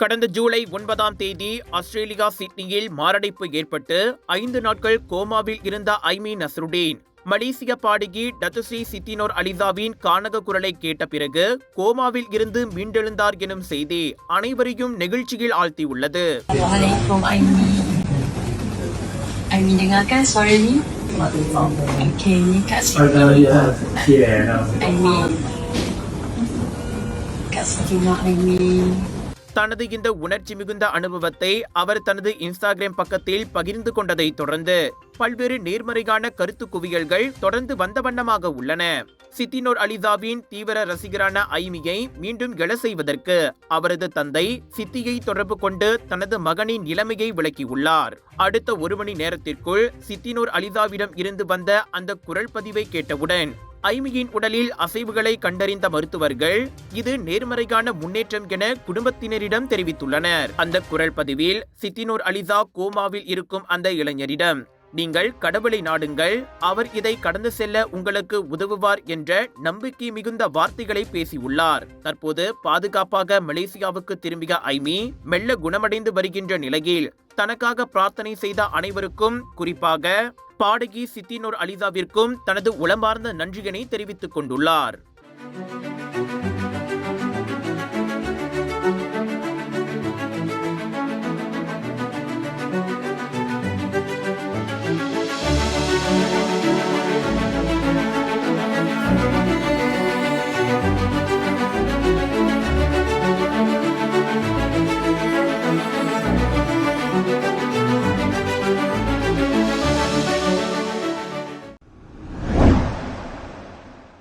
கடந்த ஜூலை 9ஆம் தேதி ஆஸ்திரேலியா சிட்னியில் மாரடைப்பு ஏற்பட்டு 5 நாட்கள் கோமாவில் இருந்த ஐமி நஸ்ருடீன் மலேசிய பாடகி டத்துஸ்ரீ சித்தினோர் அலிசாவின் கானக குரலை கேட்ட பிறகு கோமாவில் இருந்து மீண்டெழுந்தார் எனும் செய்தி அனைவரையும் நெகிழ்ச்சியில் ஆழ்த்தியுள்ளது. Aimi dengarkan suara ni? Okey, ni Kak Siti. Aimi. Kak Siti nak Aimi. தனது இந்த உணர்ச்சி மிகுந்த அனுபவத்தை அவர் தனது இன்ஸ்டாகிராம் பக்கத்தில் பகிர்ந்து கொண்டதை தொடர்ந்து பல்வேறு நேர்மறையான கருத்து குவியல்கள் தொடர்ந்து வந்த வண்ணமாக உள்ளன. சித்தினோர் அலிசாவின் தீவிர ரசிகரான ஐமியை மீண்டும் எழ செய்வதற்கு அவரது தந்தை சித்தியை தொடர்பு கொண்டு தனது மகனின் நிலைமையை விளக்கியுள்ளார். அடுத்த 1 மணி நேரத்திற்குள் சித்தினோர் அலிசாவிடம் இருந்து வந்த அந்த குரல் பதிவை கேட்டவுடன் ஐமியின் உடலில் அசைவுகளை கண்டறிந்த மருத்துவர்கள் இது நேர்மறையான முன்னேற்றம் என குடும்பத்தினரிடம் தெரிவித்துள்ளனர். அந்த குரல் பதிவில் சித்தினோர் அலிசா கோமாவில் இருக்கும் அந்த இளைஞரிடம் நீங்கள் கடவுளை நாடுங்கள், அவர் இதை கடந்து செல்ல உங்களுக்கு உதவுவார் என்ற நம்பிக்கை மிகுந்த வார்த்தைகளை பேசியுள்ளார். தற்போது பாதுகாப்பாக மலேசியாவுக்கு திரும்பிய ஐமி மெல்ல குணமடைந்து வருகின்ற நிலையில் தனக்காக பிரார்த்தனை செய்த அனைவருக்கும், குறிப்பாக பாடகி சித்தினோர் அலிசாவிற்கும் தனது உளமார்ந்த நன்றியினை தெரிவித்துக் கொண்டுள்ளார்.